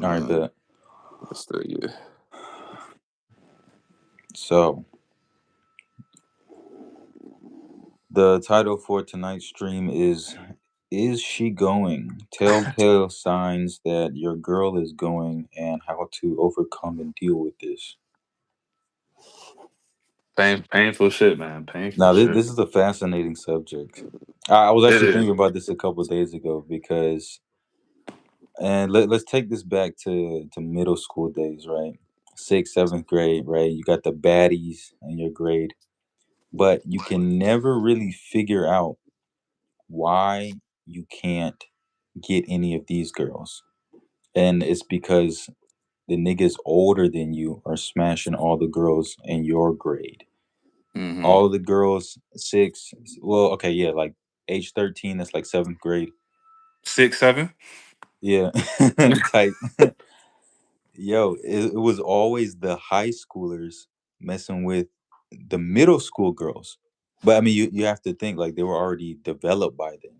All right, bet. Let's do yeah. So the title for tonight's stream is she going? Telltale signs that your girl is going and how to overcome and deal with this. Painful shit, man. Painful Now, shit. this is a fascinating subject. I was It actually is. thinking about this a couple of days ago because, and let's take this back to middle school days, right? Sixth, seventh grade, right? You got the baddies in your grade, but you can never really figure out why you can't get any of these girls. And it's because the niggas older than you are smashing all the girls in your grade. Mm-hmm. All of the girls, six, well, okay, yeah, like age 13, that's like seventh grade. 6, 7. Yeah, type. Yo, it was always the high schoolers messing with the middle school girls. But I mean, you have to think like they were already developed by then.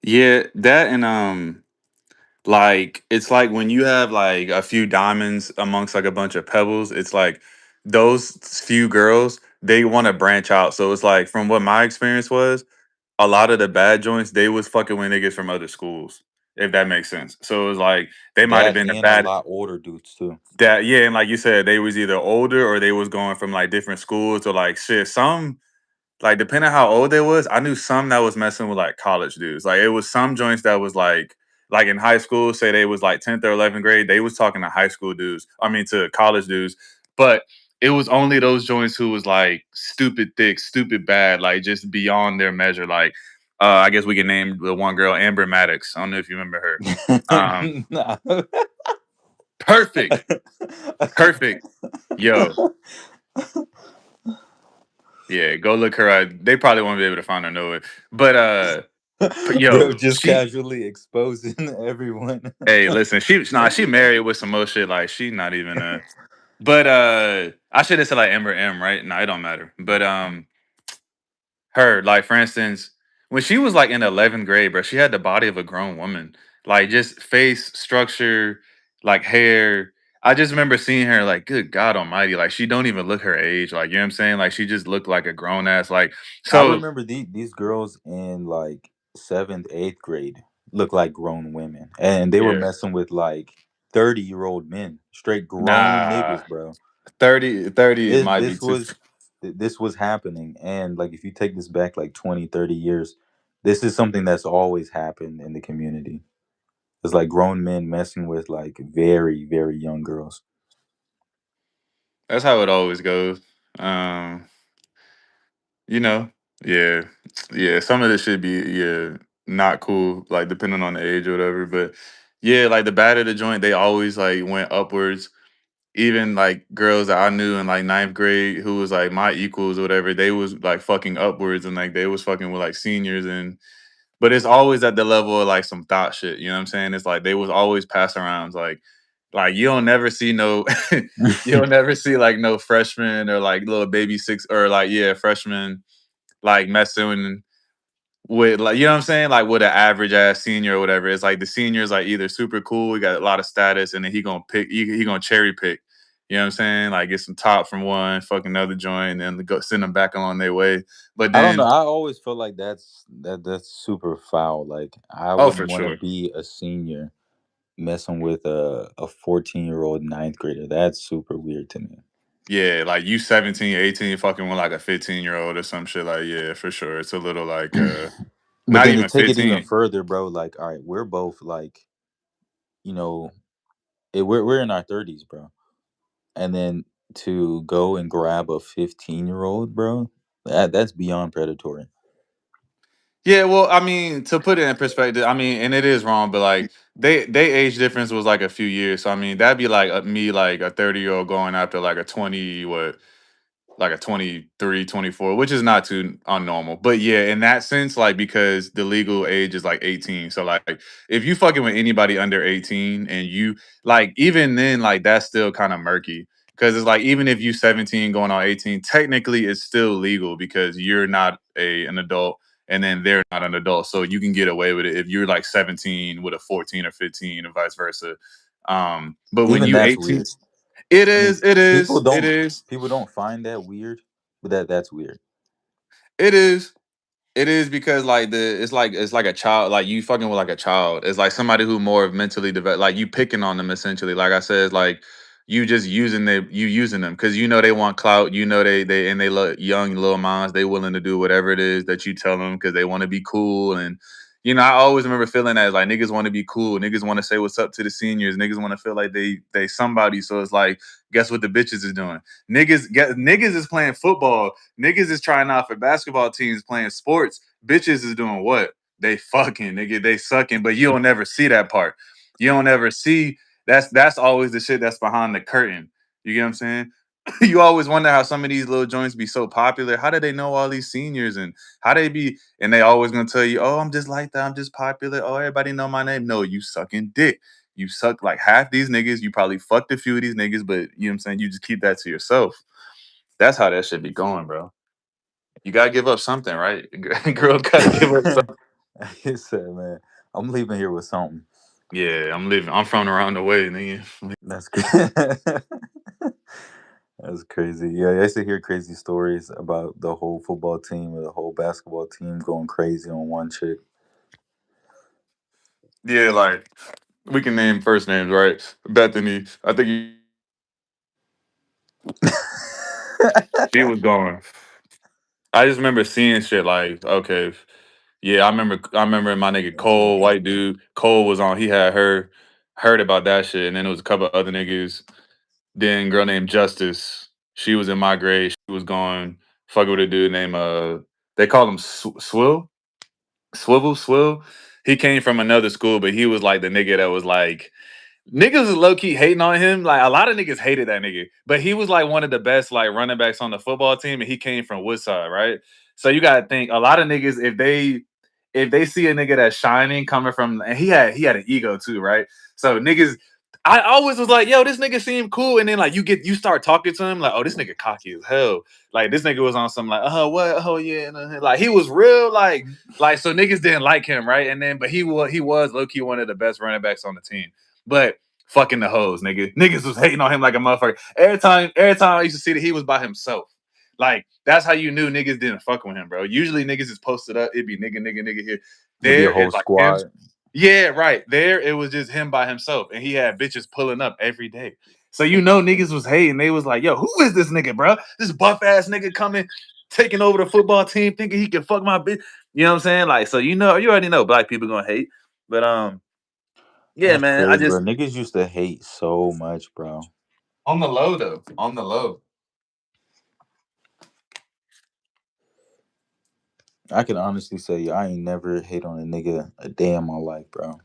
Yeah, that and like it's like when you have like a few diamonds amongst like a bunch of pebbles, it's like those few girls, they want to branch out. So it's like from what my experience was, a lot of the bad joints, they was fucking with niggas from other schools, if that makes sense. So it was like they might have That been a and a bad lot older dudes too. that yeah, and like you said, they was either older or they was going from like different schools or like shit. Some like depending on how old they was, I knew some that was messing with like college dudes. Like it was some joints that was like in high school, say they was like 10th or 11th grade, they was talking to high school dudes. I mean to college dudes. But it was only those joints who was like stupid thick, stupid bad, like just beyond their measure. Like I guess we can name the one girl, Amber Maddox. I don't know if you remember her. Nah. Perfect. Perfect. Yo, yeah, go look her up. They probably won't be able to find her nowhere. But Bro, yo, just she casually exposing everyone. hey, listen, she married with some more shit. Like she not even but I should have said like Ember M, right? No, it don't matter. But her, like for instance, when she was like in 11th grade, bro, she had the body of a grown woman. Like just face structure, like hair. I just remember seeing her like, good God almighty, like she don't even look her age. Like, you know what I'm saying? Like she just looked like a grown ass. Like, I so remember these girls in like seventh, eighth grade look like grown women, and they were yeah. messing with like 30-year-old men, straight grown Nah. niggas, bro. 30 This might be this too. was this was happening, and like if you take this back like 20, 30 years, this is something that's always happened in the community. It's like grown men messing with like very, very young girls. That's how it always goes. Um, you know, yeah, yeah. Some of this should be not cool, like depending on the age or whatever. But yeah, like the bad of the joint, they always like went upwards. Even like girls that I knew in like ninth grade who was like my equals or whatever, they was like fucking upwards and like they was fucking with like seniors and but it's always at the level of like some thought shit. You know what I'm saying? It's like they was always pass arounds like you don't never see no you don't never see like no freshman or like little baby six or like yeah, freshman like messing with like you know what I'm saying? Like with an average ass senior or whatever. It's like the senior's like either super cool, he got a lot of status, and then he gonna pick he gonna cherry pick. You know what I'm saying? Like get some top from one, fucking another joint, and then go send them back along their way. But I don't know. then, I always feel like that's super foul. Like I oh wouldn't for want to sure. be a senior messing with a 14-year-old ninth grader. That's super weird to me. Yeah, like you 17, 18, fucking with like a 15-year-old or some shit. Like, yeah, for sure. It's a little like But not then to even take it even 15. further, bro, like all right, we're both like, you know, we're in our 30s, bro. And then to go and grab a 15-year-old, bro, that's beyond predatory. Yeah, well, I mean, to put it in perspective, I mean, and it is wrong, but like they age difference was like a few years. So I mean, that'd be like me like a 30-year-old going after like a 20 what like a 23, 24, which is not too unnormal. But yeah, in that sense, like because the legal age is like 18. So like if you fucking with anybody under 18 and you like even then, like that's still kind of murky. Cause it's like even if you 17 going on 18, technically it's still legal because you're not an adult and then they're not an adult, so you can get away with it if you're like 17 with a 14 or 15, and vice versa. But when Even you that's 18, weird. it I mean, is, it people is, it don't is, people don't find that weird, but that's weird. it is. It is because like it's like a child, like you fucking with like a child. It's like somebody who more mentally developed, like you picking on them essentially. Like I said, it's like you just using them because you know they want clout. You know they look young little minds. They willing to do whatever it is that you tell them because they want to be cool. And I always remember feeling that like niggas want to be cool. Niggas want to say what's up to the seniors. Niggas want to feel like they somebody. So it's like, guess what the bitches is doing? Niggas is playing football. Niggas is trying out for basketball teams playing sports. Bitches is doing what? They fucking, nigga. They sucking, but you don't never see that part. You don't ever see that's always the shit that's behind the curtain. You get what I'm saying? You always wonder how some of these little joints be so popular. How do they know all these seniors and how they be? And they always gonna tell you, "Oh, I'm just like that. I'm just popular. Oh, everybody know my name." No, you sucking dick. You suck like half these niggas. You probably fucked a few of these niggas, but you know what I'm saying. You just keep that to yourself. That's how that should be going, bro. You gotta give up something, right? Girl gotta give up something. He said, "Man, I'm leaving here with something." Yeah, I'm living. I'm from around the way, nigga. That's that's crazy. Yeah, I used to hear crazy stories about the whole football team or the whole basketball team going crazy on one chick. Yeah, like we can name first names, right? Bethany. I think she was going. I just remember seeing shit like, okay, yeah, I remember my nigga That's Cole, funny. white dude. Cole was on. He had heard about that shit, and then there was a couple other niggas. Then girl named Justice. She was in my grade. She was going fuck with a dude named they call him Swivel. He came from another school, but he was like the nigga that was like niggas is low key hating on him. Like a lot of niggas hated that nigga, but he was like one of the best like running backs on the football team, and he came from Woodside, right? So you gotta think a lot of niggas if they see a nigga that's shining coming from, and he had an ego too, right? So niggas. I always was like, yo, this nigga seemed cool, and then like you start talking to him like, oh, this nigga cocky as hell. Like this nigga was on some like, what, oh yeah, like he was real like so niggas didn't like him, right? And then but he was low key one of the best running backs on the team. But fucking the hoes, nigga. Niggas was hating on him like a motherfucker. Every time I used to see that he was by himself. Like that's how you knew niggas didn't fuck with him, bro. Usually niggas is posted up. It'd be nigga here. It'd be a There whole it's like him. squad. Yeah, right. There it was just him by himself, and he had bitches pulling up every day. So you know niggas was hating. They was like, "Yo, who is this nigga, bro? This buff ass nigga coming, taking over the football team, thinking he can fuck my bitch." You know what I'm saying? Like, so you already know black people gonna hate. But yeah, That's man. I crazy, bro. just Niggas used to hate so much, bro. on the low though. On the low. I can honestly say I ain't never hate on a nigga a day in my life, bro.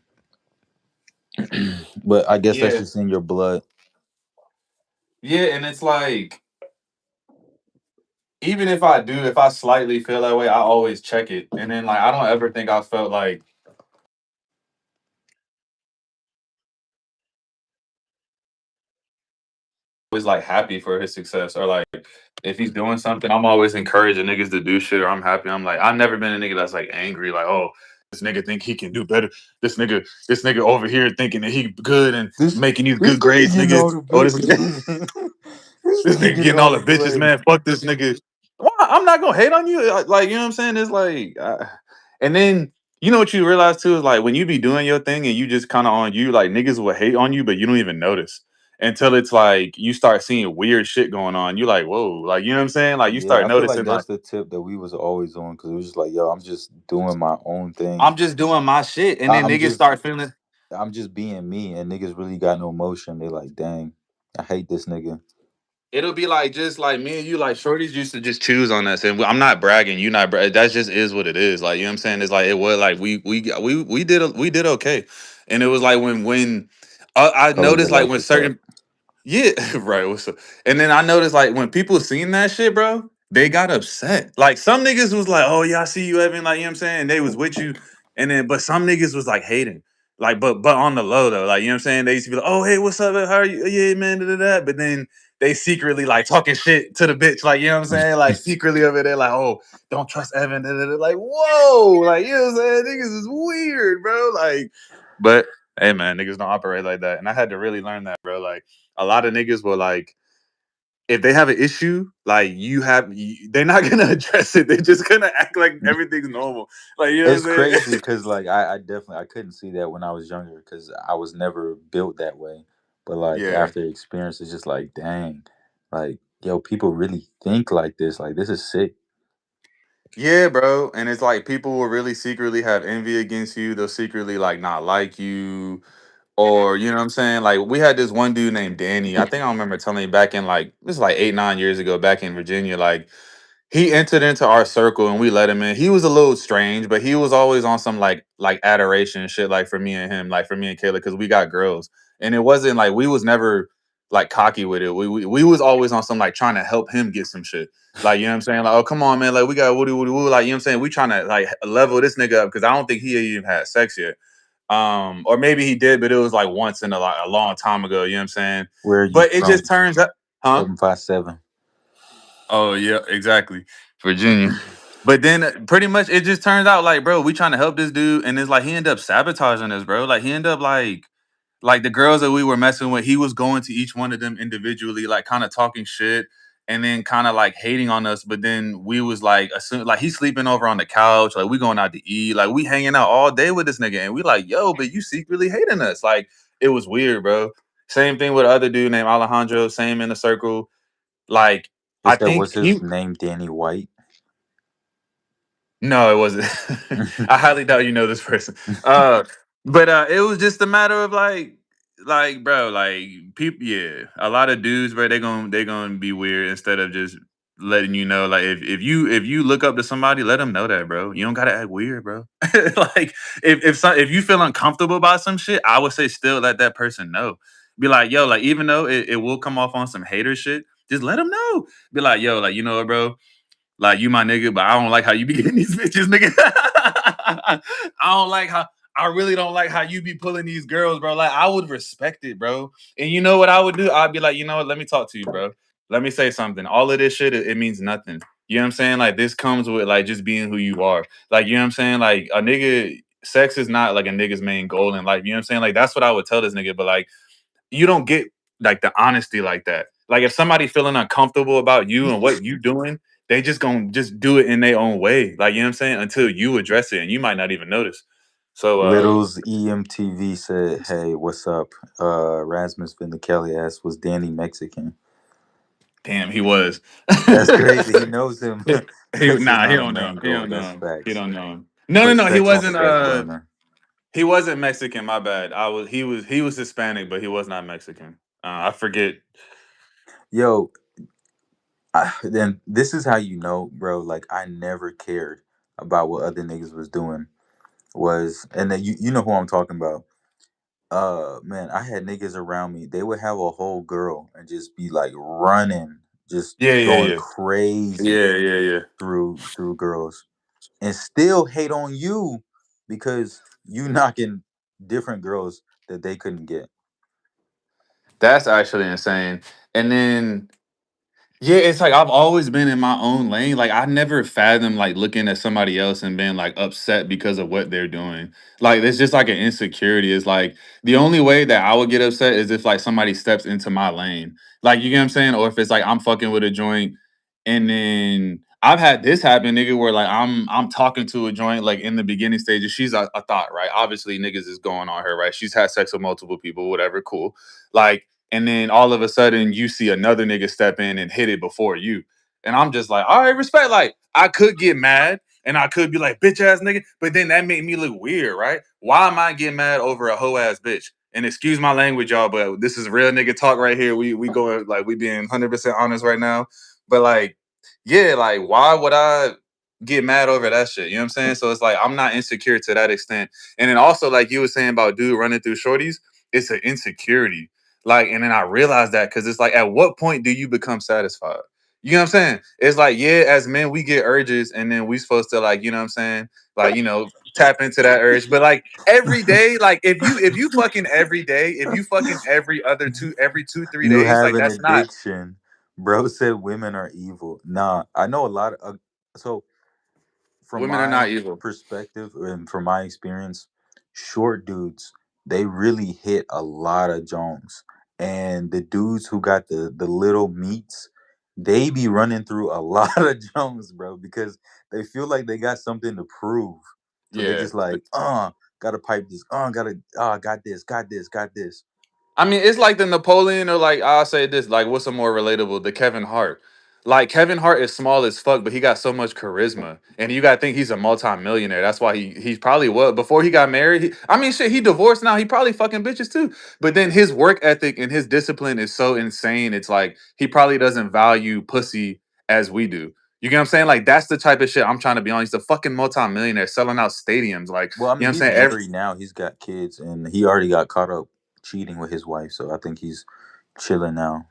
But I guess that's Yeah. just in your blood. Yeah, and it's like even if I slightly feel that way, I always check it. And then like I don't ever think I felt like was like happy for his success or like if he's doing something, I'm always encouraging niggas to do shit or I'm happy. I'm like, I've never been a nigga that's like angry, like, oh, this nigga think he can do better. This nigga over here thinking that he good and This making these this good nigga grades, getting nigga. all the Oh, this bitches. This this nigga nigga getting getting all all the the bitches, play. man. Fuck this nigga. Well, I'm not gonna hate on you. Like, you know what I'm saying? It's like, and then you know what you realize too is like when you be doing your thing and you just kind of on you, like niggas will hate on you, but you don't even notice until it's like you start seeing weird shit going on. You like, whoa, like you know what I'm saying? Like you Yeah, start I feel like noticing, like that's the tip that we was always on because it was just like, yo, I'm just doing my own thing. I'm just doing my shit, and I, then I'm niggas just start feeling. I'm just being me, and niggas really got no emotion. They like, dang, I hate this nigga. It'll be like just like me and you, like shorties used to just choose on us, and I'm not bragging. You not that just is what it is. Like you know what I'm saying? It's like it was like we did okay, and it was like when I Colors of noticed like life when is up. certain yeah, right. What's up? And then I noticed like when people seen that shit, bro, they got upset. Like some niggas was like, "Oh yeah, I see you, Evan." Like you know what I'm saying? They was with you, and then but some niggas was like hating. Like, but on the low though, like you know what I'm saying? They used to be like, "Oh hey, what's up? How are you? Yeah, man." Da, da, da. But then they secretly like talking shit to the bitch, like you know what I'm saying, like secretly over there, like oh don't trust Evan, like whoa, like you know what I'm saying, niggas is weird, bro, like, but hey man, niggas don't operate like that, and I had to really learn that, bro. Like a lot of niggas will like if they have an issue, like they're not gonna address it. They're just gonna act like everything's normal. Like you know It's what I'm crazy saying? because like I definitely I couldn't see that when I was younger because I was never built that way. But like Yeah. after experience, it's just like dang, like yo, people really think like this. Like this is sick. Yeah, bro. And it's like people will really secretly have envy against you. They'll secretly like not like you. Or, you know what I'm saying? Like we had this one dude named Danny. I think I remember telling you back in like this is like 8, 9 years ago, back in Virginia. Like he entered into our circle and we let him in. He was a little strange, but he was always on some like adoration shit, like for me and him, like for me and Kayla, because we got girls. And it wasn't like we was never like cocky with it. We was always on some like trying to help him get some shit. Like, you know what I'm saying? Like, oh come on, man, like we got woody woody woo. Like, you know what I'm saying? We trying to like level this nigga up because I don't think he even had sex yet. Or maybe he did, but it was like once in a long time ago, you know what I'm saying? Where are you But it just from? turns out, huh? 757. Oh yeah, exactly. Virginia. But then pretty much it just turns out like, bro, we trying to help this dude, and it's like he ended up sabotaging us, bro. Like he ended up like the girls that we were messing with, he was going to each one of them individually, like kind of talking shit and then kind of like hating on us. But then we was like, assume, like he's sleeping over on the couch, like we going out to eat, like we hanging out all day with this nigga, and we like, yo, but you secretly hating us. Like it was weird, bro. Same thing with other dude named Alejandro, same in the circle. Like Is I that was think he his name Danny White? no, it wasn't. I highly doubt you know this person. Uh, but it was just a matter of like, bro, like people. Yeah, a lot of dudes, bro, they gonna be weird instead of just letting you know. Like, if you look up to somebody, let them know that, bro. You don't gotta act weird, bro. Like, if you feel uncomfortable about some shit, I would say still let that person know. Be like, yo, like even though it will come off on some hater shit, just let them know. Be like, yo, like you know what, bro. Like you my nigga, but I don't like how you be getting these bitches, nigga. I don't like how I really don't like how you be pulling these girls, bro. Like I would respect it, bro. And you know what I would do? I'd be like, you know what? Let me talk to you, bro. Let me say something. All of this shit, it means nothing. You know what I'm saying? Like this comes with like just being who you are. Like you know what I'm saying? Like a nigga, sex is not like a nigga's main goal in life. You know what I'm saying? Like that's what I would tell this nigga. But like you don't get like the honesty like that. Like if somebody feeling uncomfortable about you and what you doing, they just gonna just do it in their own way. Like you know what I'm saying? Until you address it and you might not even notice. So Little's EMTV said, "Hey, what's up?" Rasmus Kelly asked, "Was Danny Mexican?" damn, he was. That's crazy. He knows him. This is Nah, he not a don't know main him. He goal. don't know That's him. He facts. don't know him. No, no, Put no. He sex on the wasn't back burner. he wasn't Mexican, my bad. He was Hispanic, but he was not Mexican. I forget. Yo, then this is how you know, bro. Like I never cared about what other niggas was doing. Was and then you know who I'm talking about. Man, I had niggas around me. They would have a whole girl and just be like running, just Yeah, yeah, going yeah. crazy Yeah, yeah, yeah. through girls, and still hate on you because you knocking different girls that they couldn't get. That's actually insane. And then yeah, it's like I've always been in my own lane. Like I never fathom like looking at somebody else and being like upset because of what they're doing. Like it's just like an insecurity. It's like the only way that I would get upset is if like somebody steps into my lane. Like you get what I'm saying? Or if it's like I'm fucking with a joint and then I've had this happen, nigga, where like I'm talking to a joint like in the beginning stages. She's a thought, right? Obviously, niggas is going on her, right? She's had sex with multiple people, whatever, cool. Like and then all of a sudden you see another nigga step in and hit it before you. And I'm just like, all right, respect. Like, I could get mad and I could be like, bitch ass nigga, but then that made me look weird, right? Why am I getting mad over a hoe ass bitch? And excuse my language, y'all, but this is real nigga talk right here. We going like we being 100% honest right now. But like, yeah, like why would I get mad over that shit? You know what I'm saying? So it's like I'm not insecure to that extent. And then also, like you were saying about dude running through shorties, it's an insecurity like, and then I realized that because it's like, at what point do you become satisfied? You know what I'm saying? It's like, yeah, as men, we get urges, and then we supposed to like, you know what I'm saying? Like, you know, tap into that urge. But like every day, like if you fucking every day, if you fucking every 2 3 You days, have like an that's not addiction. Bro said women are evil. Nah, I know a lot of so from women are my not evil. perspective and from my experience, short dudes, they really hit a lot of Jones. And the dudes who got the little meats, they be running through a lot of Jones, bro, because they feel like they got something to prove. So they Yeah. just like, gotta pipe this, gotta, got this, got this, got this. I mean, it's like the Napoleon, or like I'll say this, like what's a more relatable? The Kevin Hart. Like Kevin Hart is small as fuck, but he got so much charisma, and you gotta think he's a multi-millionaire. That's why he's probably what before he got married. I mean, shit, he divorced now. He probably fucking bitches too. But then his work ethic and his discipline is so insane. It's like he probably doesn't value pussy as we do. You get what I'm saying? Like that's the type of shit I'm trying to be on. He's a fucking multi-millionaire selling out stadiums. Like Well, I you know what mean, I'm he's saying? married now. He's got kids, and he already got caught up cheating with his wife. So I think he's chilling now,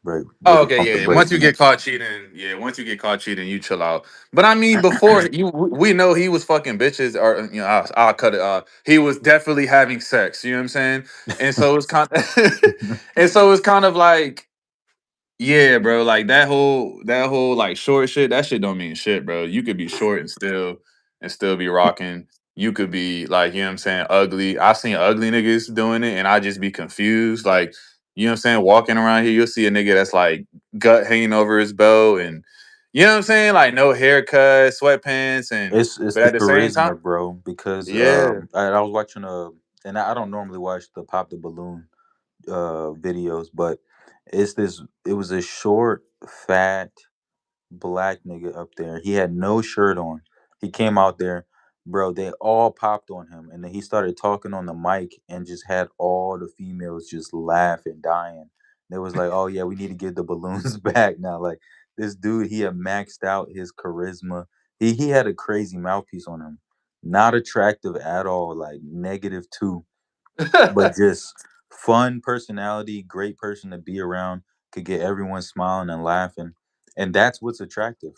right, Oh, with a okay, pump yeah. the And once you brakes. get caught cheating, yeah, once you get caught cheating, you chill out. But I mean, before we know he was fucking bitches, or I'll cut it. He was definitely having sex. You know what I'm saying? And so it's kind, and so it's kind of like yeah, bro. Like that whole like short shit. That shit don't mean shit, bro. You could be short and still be rocking. You could be like, you know what I'm saying, ugly. I've seen ugly niggas doing it, and I just be confused. Like, you know what I'm saying, walking around here, you'll see a nigga that's like gut hanging over his belt, and you know what I'm saying, like no haircut, sweatpants, and It's but the at the same time, charisma, bro. Because yeah. I was watching and I don't normally watch the pop the balloon videos, but it was a short, fat black nigga up there. He had no shirt on. He came out there, bro. They all popped on him, and then he started talking on the mic and just had all the females just laughing, dying. They was like, "Oh yeah, we need to get the balloons back now." Like this dude, he had maxed out his charisma. He had a crazy mouthpiece on him. Not attractive at all, like -2, but just fun personality, great person to be around, could get everyone smiling and laughing. And that's what's attractive.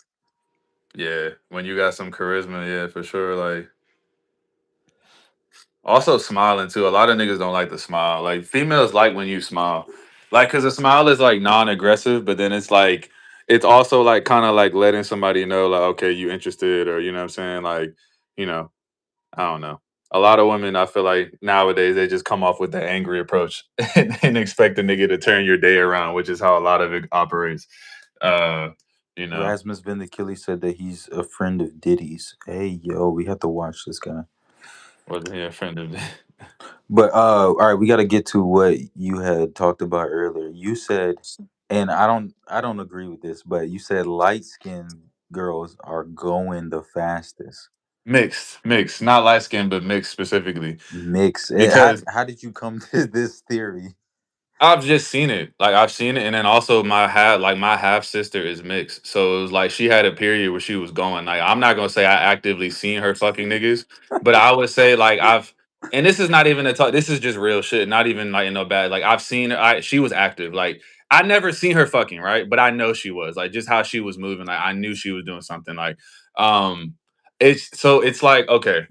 Yeah, when you got some charisma, yeah, for sure. Like also smiling too. A lot of niggas don't like to smile. Like females like when you smile. Like cause a smile is like non-aggressive, but then it's also like kind of like letting somebody know like okay, you interested, or you know what I'm saying? Like, you know, I don't know. A lot of women I feel like nowadays they just come off with the angry approach and expect the nigga to turn your day around, which is how a lot of it operates. Uh, you know, Rasmus Vindicilli said that he's a friend of Diddy's. Hey yo, we have to watch this guy. wasn't he offended? But all right, we got to get to what you had talked about earlier. You said, and I don't agree with this, but you said light skinned girls are going the fastest. Mixed, not light skin, but mixed specifically. Mix. Because How did you come to this theory? I've just seen it. Like I've seen it, and then also my half sister is mixed. So it was like she had a period where she was going. Like I'm not gonna say I actively seen her fucking niggas, but I would say like I've and this is not even a talk. This is just real shit. Not even like in no bad. Like I've seen her. She was active. Like I never seen her fucking right, but I know she was like just how she was moving. Like I knew she was doing something. Like um, it's like okay.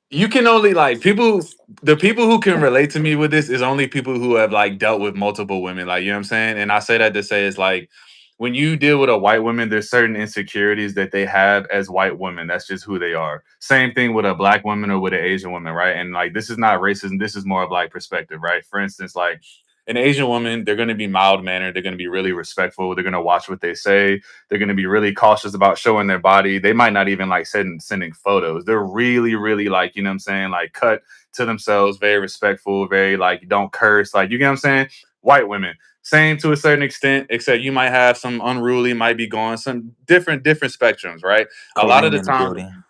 You can only like people the people who can relate to me with this is only people who have like dealt with multiple women, like you know what I'm saying. And I say that to say is like when you deal with a white woman, there's certain insecurities that they have as white women. That's just who they are. Same thing with a black woman or with an Asian woman, right? And like this is not racism, this is more of like perspective, right? For instance, like an Asian woman, they're going to be mild mannered, they're going to be really respectful, they're going to watch what they say, they're going to be really cautious about showing their body. They might not even like sending photos. They're really, really like, you know what I'm saying? Like cut to themselves, very respectful, very like don't curse. Like, you get what I'm saying? White women, same to a certain extent, except you might have some unruly, might be going some different spectrums, right? A lot of Kareem the in the time, building.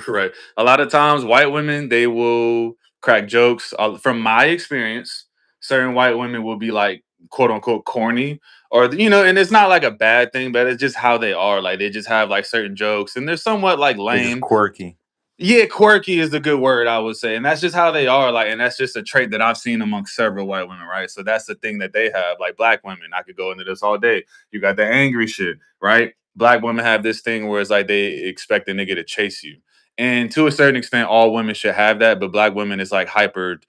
right. A lot of times, white women they will crack jokes. From my experience, certain white women will be like quote unquote corny, or and it's not like a bad thing, but it's just how they are. Like they just have like certain jokes, and they're somewhat like They're just lame. quirky. Yeah, quirky is the good word I would say, and that's just how they are. Like, and that's just a trait that I've seen amongst several white women, right? So that's the thing that they have. Like black women, I could go into this all day. You got the angry shit, right? black women have this thing where it's like they expect a nigga to chase you. And to a certain extent, all women should have that, but black women is like hyper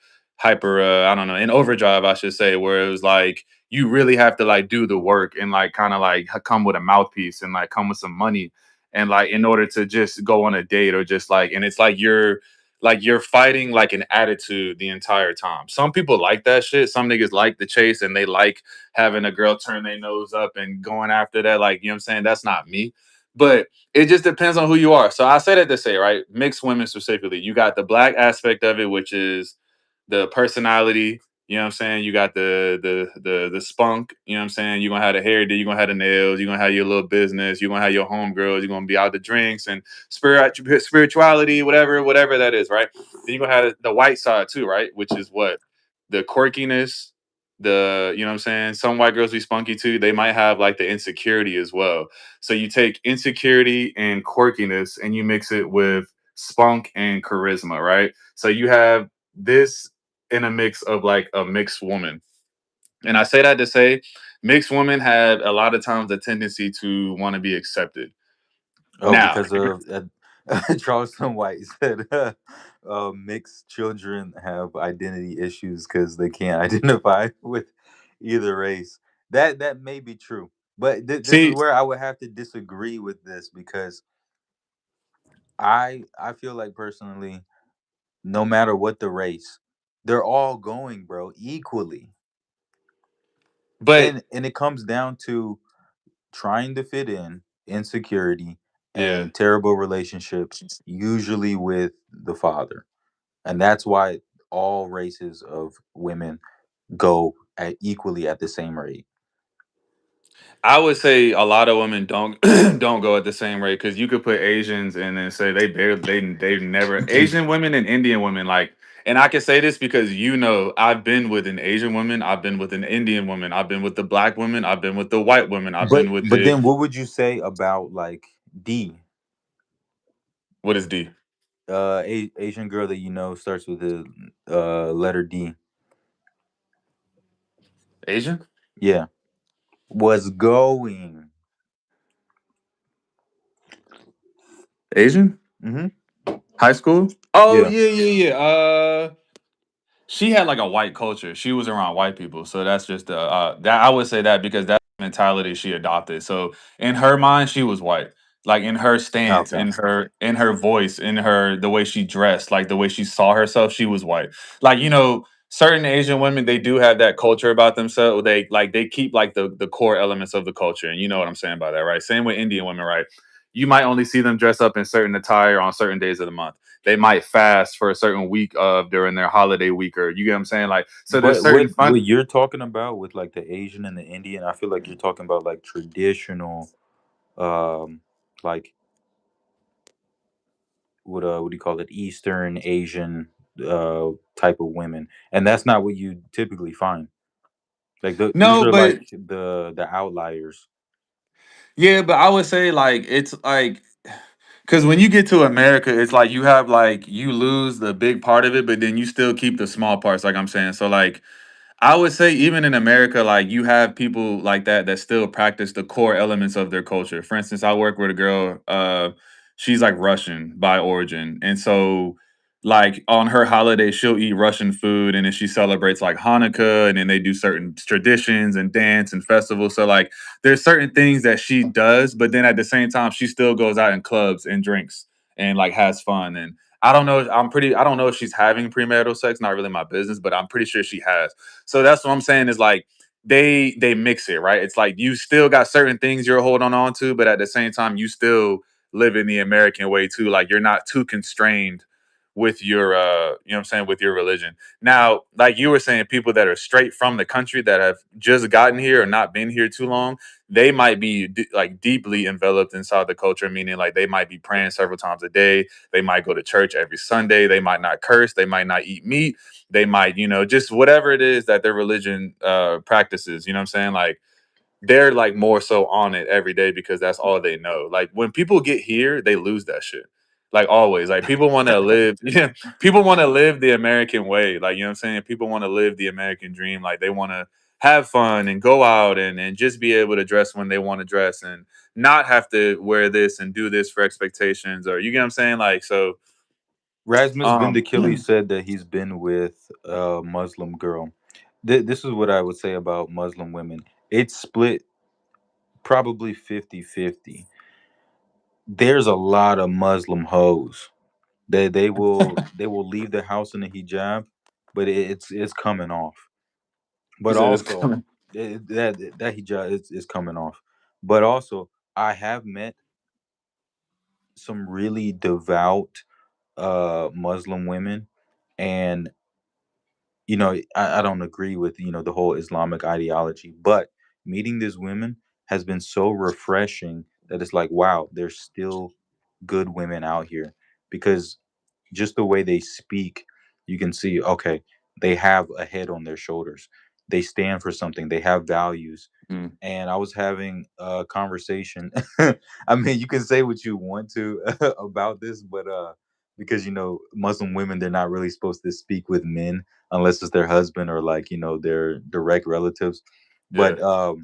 I don't know, in overdrive, I should say, where it was like you really have to like do the work and like kind of like come with a mouthpiece and like come with some money and like in order to just go on a date or just like and it's like you're fighting like an attitude the entire time. Some people like that shit. Some niggas like the chase and they like having a girl turn their nose up and going after that. Like, you know what I'm saying? That's not me. But it just depends on who you are. So I say that to say, right? Mixed women specifically. You got the black aspect of it, which is the personality. You know what I'm saying? You got the spunk. You know what I'm saying? You're gonna have the hair, then you're gonna have the nails. You're gonna have your little business. You're gonna have your homegirls. You're gonna be out the drinks and spirituality, whatever that is, right? Then you're gonna have the white side too, right? Which is what the quirkiness, the you know what I'm saying. Some white girls be spunky too. They might have like the insecurity as well. So you take insecurity and quirkiness and you mix it with spunk and charisma, right? So you have this in a mix of like a mixed woman. And I say that to say mixed women have a lot of times a tendency to want to be accepted. Oh, Now, because of Charleston White said mixed children have identity issues because they can't identify with either race. That may be true, but this is see, where I would have to disagree with this because I feel like personally, no matter what the race, they're all going, bro, equally, but and it comes down to trying to fit in, insecurity, yeah, and terrible relationships, usually with the father. And that's why all races of women go at equally at the same rate. I would say a lot of women don't don't go at the same rate because you could put Asians and then say they've never Asian women and Indian women like and I can say this because you know I've been with an Asian woman, I've been with an Indian woman, I've been with the black woman, I've been with the white woman, I've been with But the then what would you say about like D, what is D? Asian girl that you know starts with the letter D? Asian? Yeah, was going. Asian? Hmm. High school? Oh Yeah. yeah. She had like a white culture. She was around white people, so that's just that I would say that because that's the mentality she adopted. So in her mind, she was white. Like in her stance, Okay. in her voice, in her the way she dressed, like the way she saw herself, she was white. Like you know, certain Asian women they do have that culture about themselves. They like they keep like the core elements of the culture, and you know what I'm saying by that, right? Same with Indian women, right? You might only see them dress up in certain attire on certain days of the month. They might fast for a certain week of during their holiday week, or you get what I'm saying? Like, so there's But certain fun. what you're talking about with like the Asian and the Indian, I feel like you're talking about like traditional, um, like what do you call it, Eastern Asian type of women, and that's not what you typically find. Like these No, are but like the outliers. yeah, but I would say like it's like because when you get to America, it's like you have like you lose the big part of it, but then you still keep the small parts. Like I'm saying, so like I would say even in America, like you have people like that that still practice the core elements of their culture. For instance, I work with a girl, she's like Russian by origin. And so like on her holiday, she'll eat Russian food and then she celebrates like Hanukkah and then they do certain traditions and dance and festivals. So like there's certain things that she does, but then at the same time, she still goes out in clubs and drinks and like has fun. And I don't know. I don't know if she's having premarital sex. Not really my business, but I'm pretty sure she has. So that's what I'm saying is like they mix it, right? It's like you still got certain things you're holding on to, but at the same time, you still live in the American way too. Like you're not too constrained with your you know what I'm saying, with your religion. Now, like you were saying, people that are straight from the country that have just gotten here or not been here too long, they might be like deeply enveloped inside the culture, meaning like they might be praying several times a day, they might go to church every Sunday, they might not curse, they might not eat meat, they might, you know, just whatever it is that their religion practices, you know what I'm saying? Like they're like more so on it every day because that's all they know. Like when people get here, they lose that shit. Like always. Like people want to live, yeah, people want to live the American way. Like, you know what I'm saying? People want to live the American dream. Like they want to have fun and go out and just be able to dress when they want to dress and not have to wear this and do this for expectations, or you get what I'm saying? Like, so, Rasmus um, Vindicili said that he's been with a Muslim girl. This is what I would say about Muslim women. It's split probably 50-50. There's a lot of Muslim hoes. They will leave the house in a hijab, but it's coming off. he But said it's also coming. that hijab is coming off. But also I have met some really devout Muslim women, and I don't agree with the whole Islamic ideology, but meeting these women has been so refreshing that it's like, wow, there's still good women out here, because just the way they speak, you can see, okay, they have a head on their shoulders. They stand for something. They have values. Mm, And I was having a conversation. I mean, you can say what you want to about this, but because Muslim women, they're not really supposed to speak with men unless it's their husband or like their direct relatives. yeah. But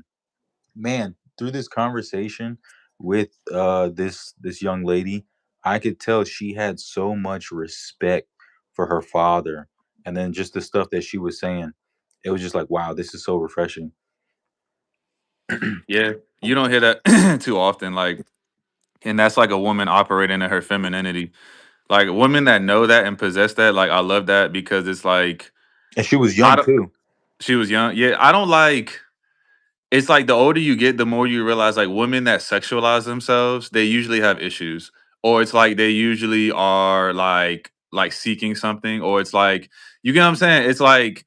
man, through this conversation with this young lady, I could tell she had so much respect for her father, and then just the stuff that she was saying, it was just like, wow, this is so refreshing. Yeah, you don't hear that too often. Like, and that's like a woman operating in her femininity. Like women that know that and possess that, like I love that because it's like And she was I young don't. too. She was young. Yeah, I don't like. It's like the older you get, the more you realize like women that sexualize themselves, they usually have issues. Or it's like they usually are like seeking something, or it's like you get what I'm saying? It's like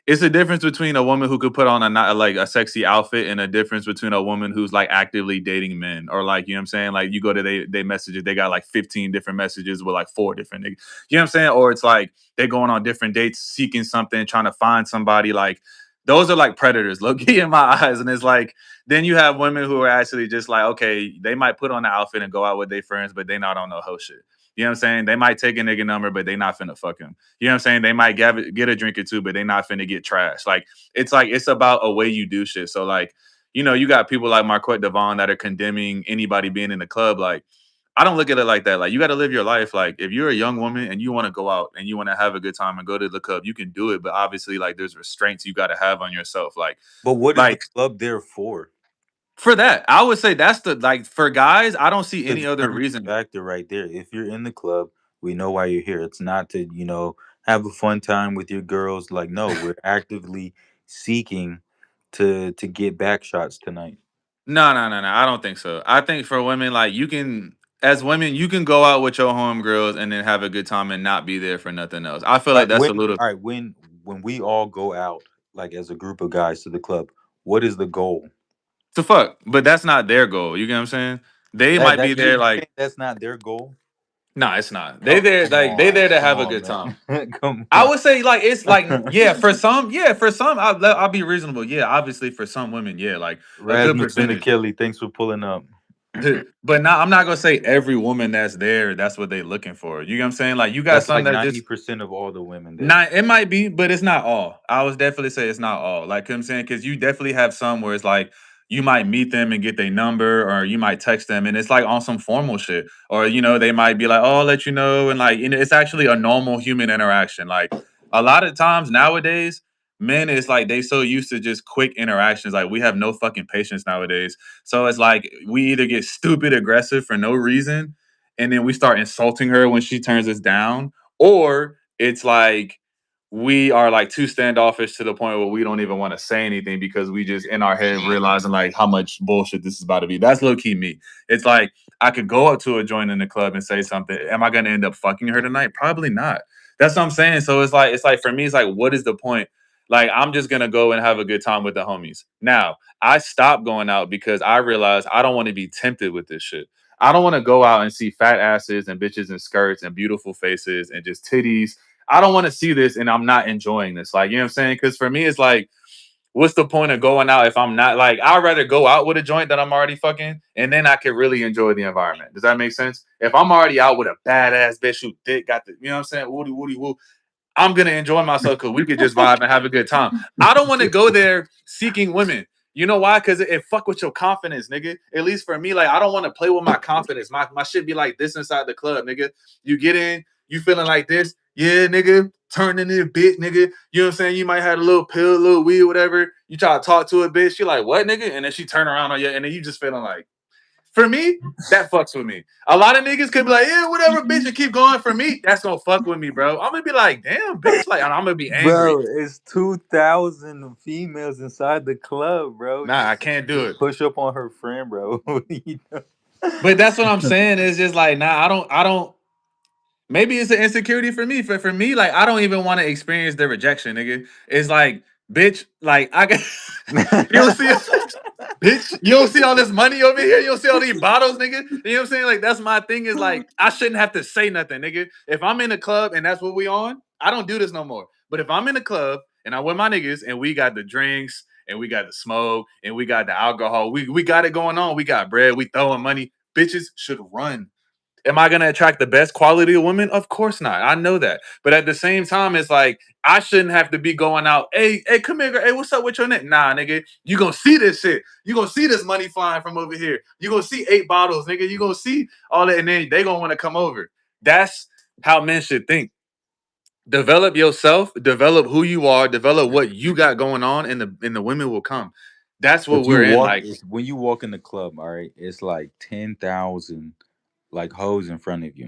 it's a difference between a woman who could put on a not like a sexy outfit and a difference between a woman who's like actively dating men, or like you know what I'm saying? Like you go to they messages, they got like 15 different messages with like four different niggas. You know what I'm saying? Or it's like they're going on different dates, seeking something, trying to find somebody like those are like predators, low key in my eyes. And it's like, then you have women who are actually just like, okay, they might put on the outfit and go out with their friends, but they not on no hoe shit. You know what I'm saying? They might take a nigga number, but they not finna fuck him. You know what I'm saying? They might get a drink or two, but they not finna get trash. Like it's about a way you do shit. So like, you got people like Marquette Devon that are condemning anybody being in the club. Like, I don't look at it like that. Like you got to live your life. Like if you're a young woman and you want to go out and you want to have a good time and go to the club, you can do it. But obviously, like there's restraints you got to have on yourself. But what is the Like club there for? for that, I would say that's the like for guys. I don't see The any other determining reason. factor right there. If you're in the club, we know why you're here. It's not to, have a fun time with your girls. Like, no, we're actively seeking to get back shots tonight. No, no, no, no. I don't think so. I think for women, like you can, as women, you can go out with your homegirls and then have a good time and not be there for nothing else. I feel like that's a little All right, when we all go out, like as a group of guys to the club, what is the goal? to fuck, but that's not their goal. You get what I'm saying? They That might that be you're there like, saying that's not their goal? no, it's not. They Come, there come like they on, there to come have a on, good time. man, come I on. would say like it's like yeah, for some I'll be reasonable. Yeah, obviously for some women, yeah, like a good Rasmus percentage. Kelly, thanks for pulling up. But now I'm not gonna say every woman that's there, that's what they looking for. You know what I'm saying? Like you got That's some like that just 90% of all the women there. not it might be, but it's not all. I would definitely say it's not all. Like you know what I'm saying, because you definitely have some where it's like you might meet them and get their number, or you might text them and it's like on some formal shit. Or they might be like, oh, I'll let you know, and like it's actually a normal human interaction. Like a lot of times nowadays, men is like they so used to just quick interactions. Like we have no fucking patience nowadays. So it's like we either get stupid aggressive for no reason, and then we start insulting her when she turns us down, or it's like we are like too standoffish to the point where we don't even want to say anything because we just in our head realizing like how much bullshit this is about to be. That's low key me. It's like I could go up to a joint in the club and say something. Am I gonna end up fucking her tonight? Probably not. That's what I'm saying. So it's like for me, it's like, what is the point? Like I'm just gonna go and have a good time with the homies. Now I stopped going out because I realized I don't want to be tempted with this shit. I don't want to go out and see fat asses and bitches in skirts and beautiful faces and just titties. I don't want to see this and I'm not enjoying this. Like, you know what I'm saying? Because for me, it's like, what's the point of going out if I'm not like, I'd rather go out with a joint that I'm already fucking and then I can really enjoy the environment. Does that make sense? If I'm already out with a badass bitch who dick got the, you know what I'm saying? Woody, woody, woo. I'm gonna enjoy myself because we could just vibe and have a good time. I don't want to go there seeking women. You know why? Because it fuck with your confidence, nigga. At least for me, like I don't want to play with my confidence. My shit be like this inside the club, nigga. You get in, you feeling like this, yeah, nigga. Turn into a bitch, nigga. You know what I'm saying? You might have a little pill, a little weed, whatever. You try to talk to a bitch, she like, what, nigga? And then she turn around on you, and then you just feeling like, for me, that fucks with me. A lot of niggas could be like, yeah, whatever, bitch, and keep going. For me, that's gonna fuck with me, bro. I'm gonna be like, damn, bitch, like I'm gonna be angry. Bro, it's 2,000 females inside the club, bro. Nah, I can't do Just it. push up on her friend, bro. What do you know? But that's what I'm saying. Is just like, nah, I don't. Maybe it's an insecurity for me. For me, like I don't even want to experience the rejection, nigga. It's like, bitch, like I got you don't see bitch, you don't see all this money over here, you don't see all these bottles, nigga. You know what I'm saying? Like that's my thing, is like I shouldn't have to say nothing, nigga. If I'm in a club and that's what we on, I don't do this no more. But if I'm in a club and I'm with my niggas and we got the drinks and we got the smoke and we got the alcohol, we got it going on, we got bread, we throwing money, bitches should run. Am I gonna attract the best quality of women? Of course not. I know that. But at the same time, it's like I shouldn't have to be going out. Hey, come here, girl. Hey, what's up with your neck? Nah, nigga. You gonna see this shit. You gonna see this money flying from over here. You gonna see 8 bottles, nigga. You gonna see all that, and then they gonna want to come over. That's how men should think. Develop yourself, develop who you are, develop what you got going on, and the women will come. That's what But you we're in. walk Like, it's, when you walk in the club, all right, it's like 10,000 like hoes in front of you.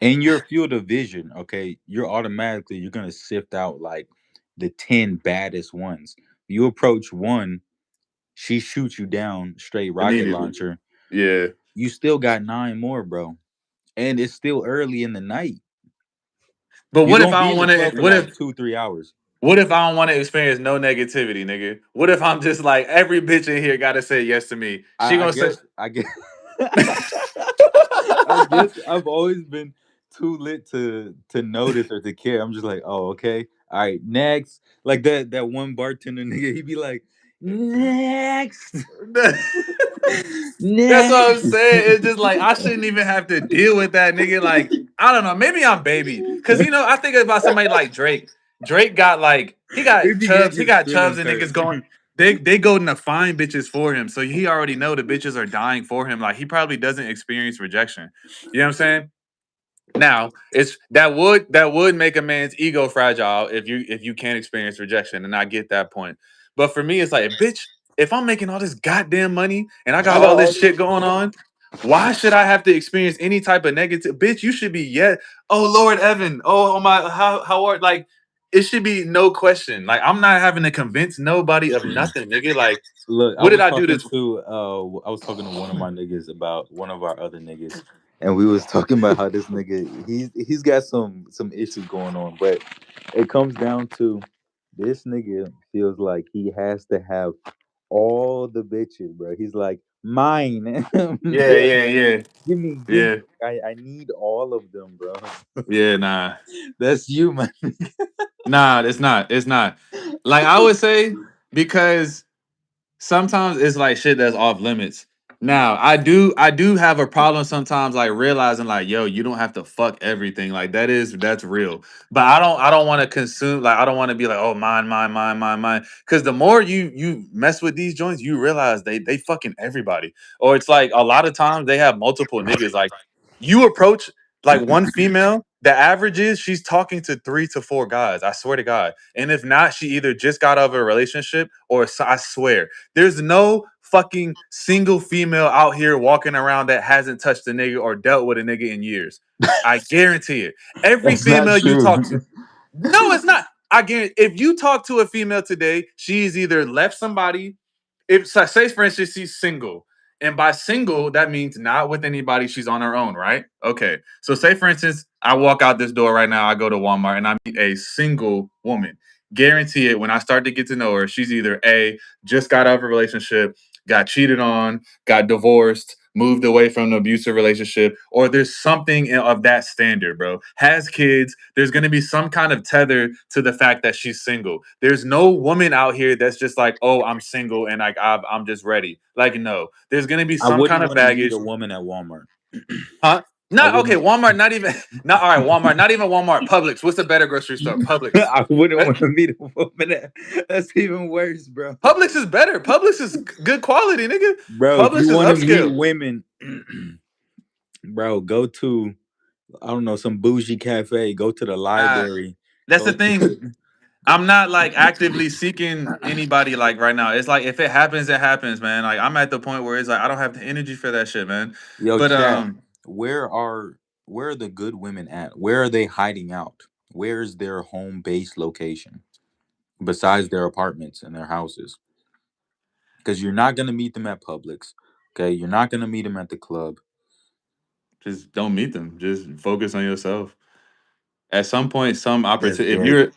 In your field of vision, okay, you're gonna sift out like the 10 baddest ones. You approach one, she shoots you down straight rocket immediately. launcher. Yeah. You still got nine more, bro. And it's still early in the night. But You're what if gonna I be don't in the want club to? for What like if 2, 3 hours. What if I don't want to experience no negativity, nigga? What if I'm just like every bitch in here got to say yes to me? She I gonna say, guess I guess I guess I've always been too lit to notice or to care. I'm just like, oh, okay, all right, next. Like that one bartender nigga, he'd be like, next, that's what I'm next. saying. It's just like I shouldn't even have to deal with that, nigga. Like I don't know. Maybe I'm baby, cause I think about somebody like Drake. Drake got like he He got be getting chubs. He his got chubs feelings and hurt. niggas going. They go to find bitches for him, so he already know the bitches are dying for him. Like he probably doesn't experience rejection. You know what I'm saying? Now, it's that would make a man's ego fragile if you can't experience rejection, and I get that point. But for me, it's like, bitch, if I'm making all this goddamn money and I I got got all all this this shit going on, why should I have to experience any type of negative? Bitch, you should be oh Lord Evan, oh my, how are like it should be no question. Like I'm not having to convince nobody of nothing, nigga. Like, Look, what did I do this? I was talking to one of my niggas about one of our other niggas, and we was talking about how this nigga he's got some issues going on, but it comes down to this nigga feels like he has to have all the bitches, bro. He's like mine, Yeah, mine. yeah, yeah, Give me. yeah, I need all of them, bro. yeah. Nah. That's you, man. Nah, it's not. It's not. Like I would say, because sometimes it's like shit that's off limits. Now, I do have a problem sometimes like realizing like, yo, you don't have to fuck everything. Like that's real. But I don't want to consume, like I don't want to be like, oh, mine, mine, mine, mine, mine. Cause the more you mess with these joints, you realize they fucking everybody. Or it's like a lot of times they have multiple niggas. Like you approach like one female, the average is she's talking to 3 to 4 guys. I swear to God. And if not, she either just got out of a relationship or I swear there's no fucking single female out here walking around that hasn't touched a nigga or dealt with a nigga in years. I guarantee it. Every That's not female you true. talk to, no, it's not. I guarantee if you talk to a female today, she's either left somebody. If say for instance she's single, and by single that means not with anybody, she's on her own, right? Okay. So say for instance, I walk out this door right now, I go to Walmart and I meet a single woman. Guarantee it, when I start to get to know her, she's either A, just got out of a relationship, got cheated on, got divorced, moved away from an abusive relationship, or there's something of that standard, bro. Has kids. There's going to be some kind of tether to the fact that she's single. There's no woman out here that's just like, oh, I'm single and like I'm just ready. Like, no, there's going to be I some kind wouldn't of want to meet baggage, a woman at Walmart. huh? I Not okay. wouldn't. Walmart. Not even. Not all right. Walmart. Not even Walmart. Publix. What's the better grocery store? Publix. I wouldn't That- want to meet a woman. That's even worse, bro. Publix is better. Publix is good quality, nigga. Bro, if you Publix is want to meet upscale. women, bro, go to, I don't know, some bougie cafe. Go to the Uh, library. that's the Go thing. to, I'm not like actively seeking anybody like right now. It's like if it happens, it happens, man. Like I'm at the point where it's like I don't have the energy for that shit, man. yo, But chat. Where are where are the good women at? Where are they hiding out? Where's their home base location besides their apartments and their houses? Because you're not gonna meet them at Publix. Okay, you're not gonna meet them at the club. just don't meet them. Just focus on yourself. At some point, some That's opportunity. If gay. you're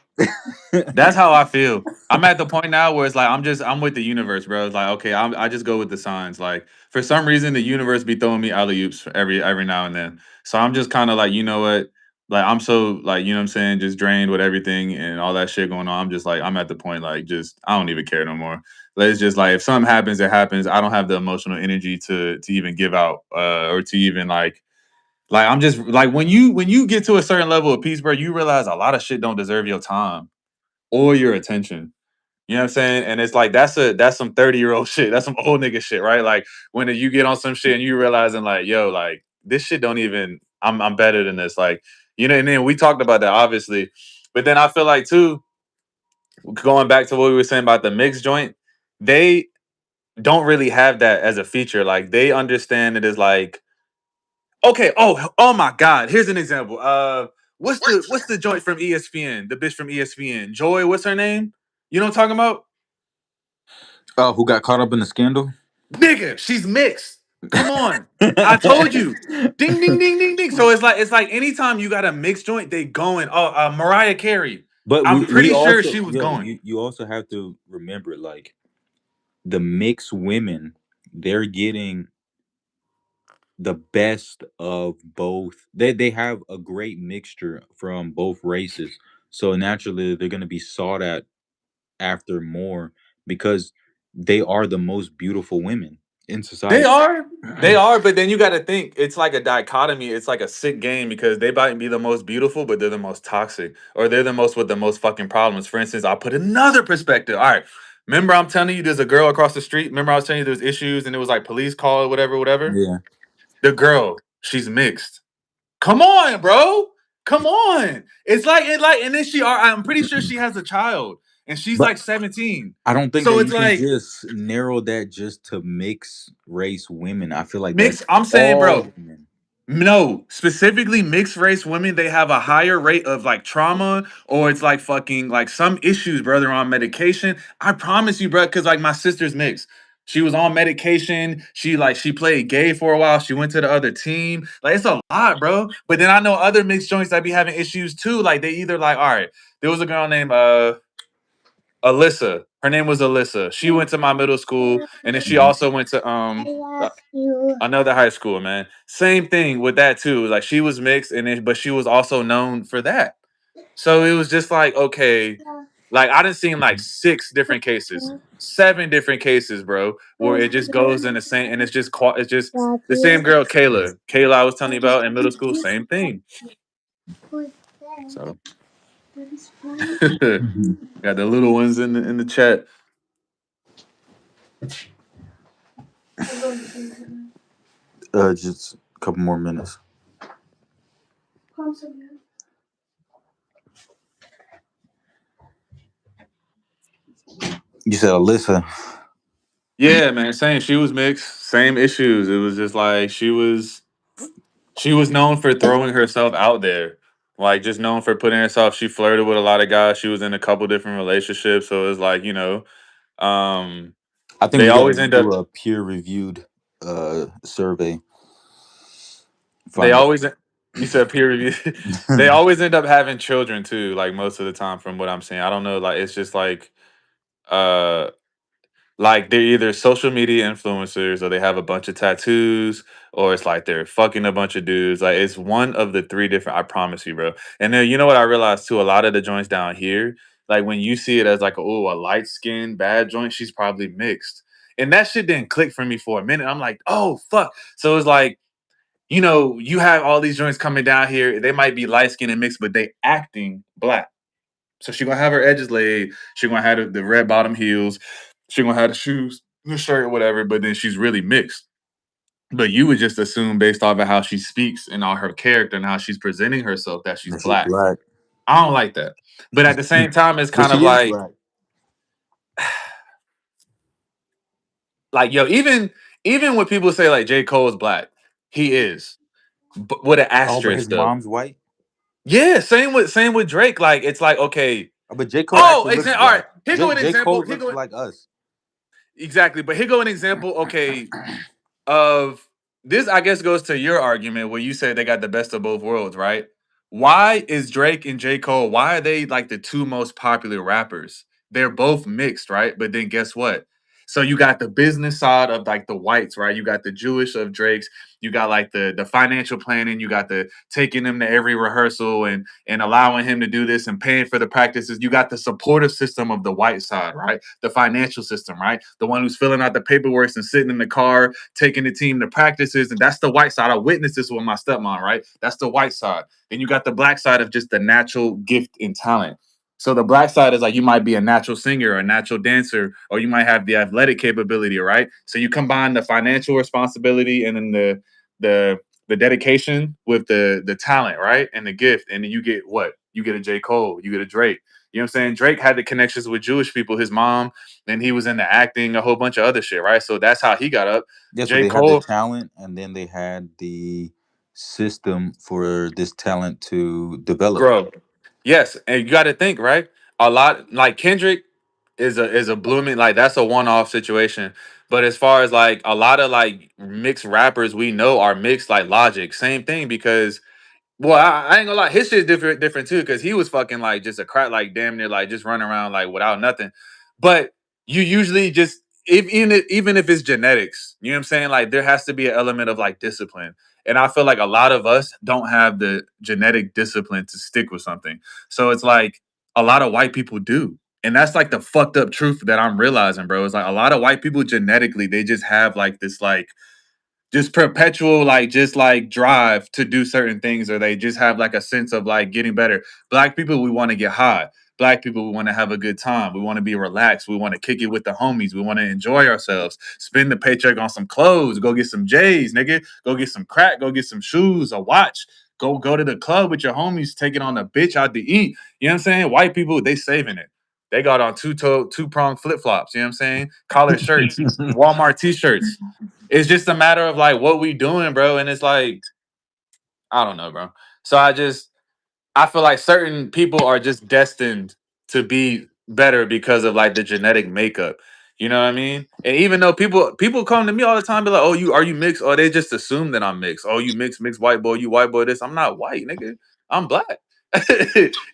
That's how I feel. I'm at the point now where it's like I'm with the universe, bro. It's like okay, I just go with the signs. Like for some reason, the universe be throwing me alley oops every now and then. So I'm just kind of like, you know what? Like I'm so like you know what I'm saying, just drained with everything and all that shit going on. I'm just like I'm at the point like just I don't even care no more. Let's just like if something happens, it happens. I don't have the emotional energy to even give out or to even like I'm just like when you get to a certain level of peace, bro, you realize a lot of shit don't deserve your time or your attention. You know what I'm saying? And it's like that's some 30-year-old shit. That's some old nigga shit, right? Like when you get on some shit and you realizing like, yo, like this shit don't even I'm better than this. Like, you know, and then we talked about that obviously. But then I feel like too, going back to what we were saying about the mixed joint, they don't really have that as a feature. Like they understand it as like, okay, oh my god, here's an example. What's the joint from ESPN? The bitch from ESPN. Joy, what's her name? You know what I'm talking about? Oh, who got caught up in the scandal? Nigga, she's mixed. Come on. I told you. Ding ding ding ding ding. So it's like anytime you got a mixed joint, they going. Oh, Mariah Carey. But I'm we pretty sure also, she was yo, going. you also have to remember, like, the mixed women, they're getting the best of both. They have a great mixture from both races, so naturally they're gonna be sought after more because they are the most beautiful women in They society. are. They are, but then you got to think it's like a dichotomy. It's like a sick game because they might be the most beautiful, but they're the most toxic, or they're the most with the most fucking problems. For instance, I'll put another perspective. All right, remember I'm telling you, there's a girl across the street. Remember I was telling you there's issues, and it was like police call or whatever, whatever. Yeah, The girl, she's mixed. Come on, bro. Come on. And then I'm pretty sure she has a child, and she's but like 17. I don't think So that it's you can like just narrow that just to mixed race women. I feel like that's mixed. I'm saying, all bro. women. No, specifically mixed race women, they have a higher rate of like trauma or it's like fucking like some issues, brother, on medication. I promise you, bro, because like my sister's mixed. She was on medication. She played gay for a while. She went to the other team. Like it's a lot, bro. But then I know other mixed joints that be having issues too. Like they either like, all right, there was a girl named Alyssa. Her name was Alyssa. She went to my middle school, and then she Mhm. also went to another high school, man. Same thing with that too. Like she was mixed, and then but she was also known for that. So it was just like okay, like I didn't see like six different cases, seven different cases, bro, where it just goes in the same, and it's just the same girl, Kayla. Kayla, I was telling you about in middle school, same thing. So Mhm. got the little ones in the chat. Just a couple more minutes. You said Alyssa. Yeah, man, same. She was mixed, same issues. It was just like she was known for throwing herself out there. Like just known for putting herself. She flirted with a lot of guys. She was in a couple different relationships. So it was like, um, I think they we got to always end do up a peer reviewed survey. they Find always you said peer review. They out. always end up having children too, like most of the time from what I'm saying. I don't know, like it's just uh like they're either social media influencers or they have a bunch of tattoos or it's like they're fucking a bunch of dudes. Like it's one of the three different, I promise you, bro. And then you know what I realized too, a lot of the joints down here, like when you see it as like oh, a light skinned bad joint, she's probably mixed. And that shit didn't click for me for a minute. I'm like, oh fuck. So it's like you know, you have all these joints coming down here. They might be light skinned and mixed, but they acting black. So she gonna have her edges laid. She gonna have the red bottom heels. She gonna have the shoes, the shirt, whatever. But then she's really mixed. But you would just assume based off of how she speaks and all her character and how she's presenting herself that she's And she's black. black. I don't like that. But at the same time, it's But kind of she is black. like yo, even when people say like J. Cole is black, he is. But with an Oh, but asterisk his though. mom's white. Yeah, same with Drake. Like it's like okay. Oh, but J. Cole Oh, actually looks all right. black. Here go J. an J. example. Cole Here looks go like us. exactly. But here go an example. Okay, of this I guess goes to your argument where you say they got the best of both worlds, right? Why is Drake and J. Cole, why are they like the two most popular rappers? They're both mixed, right? But then guess what? So you got the business side of like the whites, right? You got the Jewish of Drake's, you got like the financial planning, you got the taking him to every rehearsal and allowing him to do this and paying for the practices. You got the supportive system of the white side, right? The financial system, right? The one who's filling out the paperwork and sitting in the car taking the team to practices, and that's the white side. I witnessed this with my stepmom, right? That's the white side. Then you got the black side of just the natural gift and talent. So the black side is like you might be a natural singer or a natural dancer, or you might have the athletic capability, right? So you combine the financial responsibility and then the the dedication with the talent, right? And the gift. And then you get what? You get a J. Cole, you get a Drake. You know what I'm saying? Drake had the connections with Jewish people, his mom, and he was into acting, a whole bunch of other shit, right? So that's how he got up. Yeah, so J. they had the Cole, talent, and then they had the system for this talent to develop. bro. Yes, and you got to think, right? A lot like Kendrick is a blooming like that's a one off situation. But as far as like a lot of like mixed rappers we know are mixed like Logic, same thing because well, I ain't gonna lie, his shit's different too, because he was fucking like just a crack, like damn near like just running around like without nothing. But you usually just even if it's genetics, you know what I'm saying? Like there has to be an element of like discipline. And I feel like a lot of us don't have the genetic discipline to stick with something. So it's like a lot of white people do. And that's like the fucked up truth that I'm realizing, bro. It's like a lot of white people genetically, they just have like this like just perpetual like just like drive to do certain things or they just have like a sense of like getting better. Black people we want to get high. Black people we want to have a good time. We want to be relaxed. We want to kick it with the homies. We want to enjoy ourselves. Spend the paycheck on some clothes. Go get some J's, nigga. Go get some crack. Go get some shoes, a watch. Go to the club with your homies, taking on a bitch out to eat. You know what I'm saying? White people, they saving it. They got on two-prong flip-flops, you know what I'm saying? Collar shirts, Walmart t-shirts. It's just a matter of like what we doing, bro. And it's like, I don't know, bro. So I feel like certain people are just destined to be better because of like the genetic makeup. You know what I mean? And even though people come to me all the time, be like, "Oh, you are you mixed?" Or they just assume that I'm mixed. Oh, you mixed white boy, you white boy. This I'm not white, nigga. I'm black.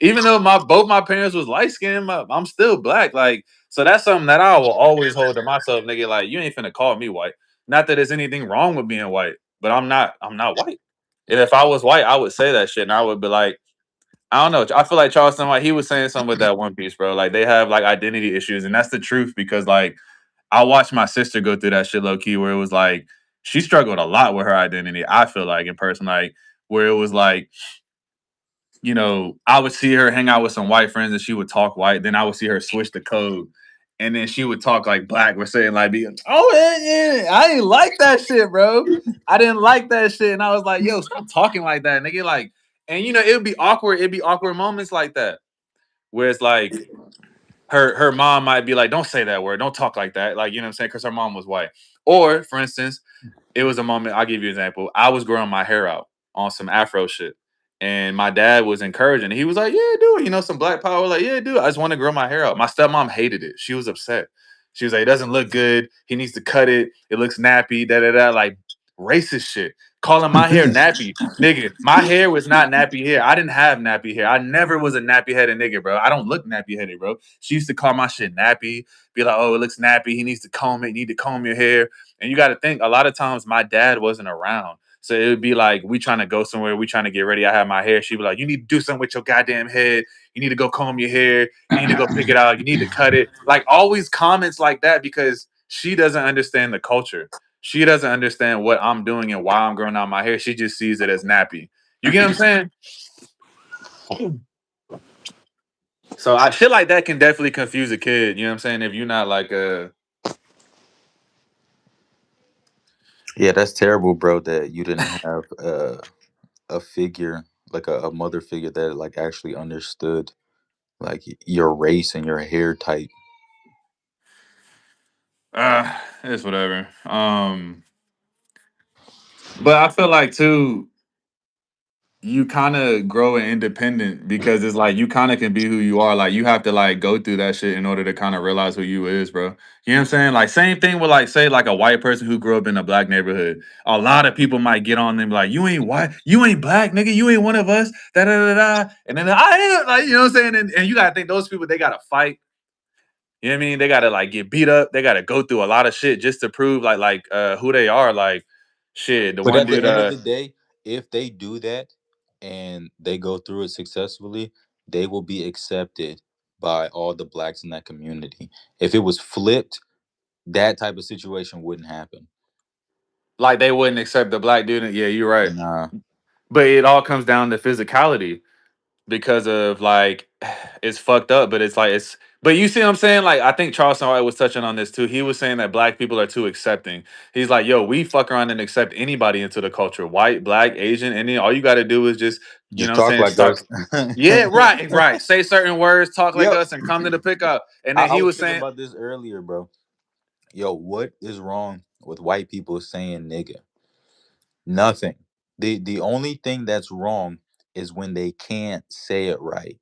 Even though both my parents was light skinned, I'm still black. Like so, that's something that I will always hold to myself, nigga. Like you ain't finna call me white. Not that there's anything wrong with being white, but I'm not. I'm not white. And if I was white, I would say that shit, and I would be like, I don't know. I feel like Charleston White, he was saying something with that One Piece, bro. Like they have like identity issues, and that's the truth because like I watched my sister go through that shit low key where it was like she struggled a lot with her identity. I feel like in person, like where it was like I would see her hang out with some white friends and she would talk white. Then I would see her switch the code. And then she would talk like black. We're saying like, oh yeah, I didn't like that shit, bro. I didn't like that shit. And I was like, yo, stop talking like that, nigga. Like, and it would be awkward. It'd be awkward moments like that. Where it's like her mom might be like, don't say that word, don't talk like that. Like, you know what I'm saying? Because her mom was white. Or, for instance, it was a moment. I'll give you an example. I was growing my hair out on some Afro shit, and my dad was encouraging. He was like, "Yeah, do it." Some black power. Like, "Yeah, do it." I just want to grow my hair out. My stepmom hated it. She was upset. She was like, "It doesn't look good. He needs to cut it. It looks nappy." Da da da. Like racist shit. Calling my hair nappy, nigga. My hair was not nappy hair. I didn't have nappy hair. I never was a nappy headed nigga, bro. I don't look nappy headed, bro. She used to call my shit nappy. Be like, "Oh, it looks nappy. He needs to comb it. You need to comb your hair." And you got to think a lot of times my dad wasn't around. So it would be like, we trying to go somewhere, we trying to get ready. I have my hair. She'd be like, you need to do something with your goddamn head. You need to go comb your hair. You need to go pick it out. You need to cut it. Like always comments like that because she doesn't understand the culture. She doesn't understand what I'm doing and why I'm growing out my hair. She just sees it as nappy. You get what I'm saying? So I feel like that can definitely confuse a kid. You know what I'm saying? If you're not like a Yeah, that's terrible, bro. That you didn't have a figure, like a mother figure that like actually understood like your race and your hair type. it's whatever. But I feel like too, you kind of grow independent because it's like you kind of can be who you are. Like you have to like go through that shit in order to kind of realize who you is, bro. You know what I'm saying? Like same thing with like say like a white person who grew up in a black neighborhood. A lot of people might get on them like, you ain't white, you ain't black, nigga, you ain't one of us. Da da da da. And then I am like, you know what I'm saying? And you gotta think those people they gotta fight. You know what I mean? They gotta like get beat up. They gotta go through a lot of shit just to prove like who they are. Like shit. The But one at the dude end of the day, if they do that and they go through it successfully, they will be accepted by all the blacks in that community. If it was flipped, that type of situation wouldn't happen. like they wouldn't accept the black dude. Yeah, you're right. Nah, But it all comes down to physicality because of like it's fucked up, but it's like it's but you see what I'm saying? Like I think Charleston White was touching on this too. He was saying that black people are too accepting. He's like, yo, we fuck around and accept anybody into the culture. White, black, Asian, any all you gotta do is just, you know just what I'm talk saying, like start us. yeah, right, right. Say certain words, talk like Yo, us, and come to the pickup. And I, then I he was was thinking saying, about this earlier, bro. Yo, what is wrong with white people saying nigga? Nothing. The only thing that's wrong is when they can't say it right.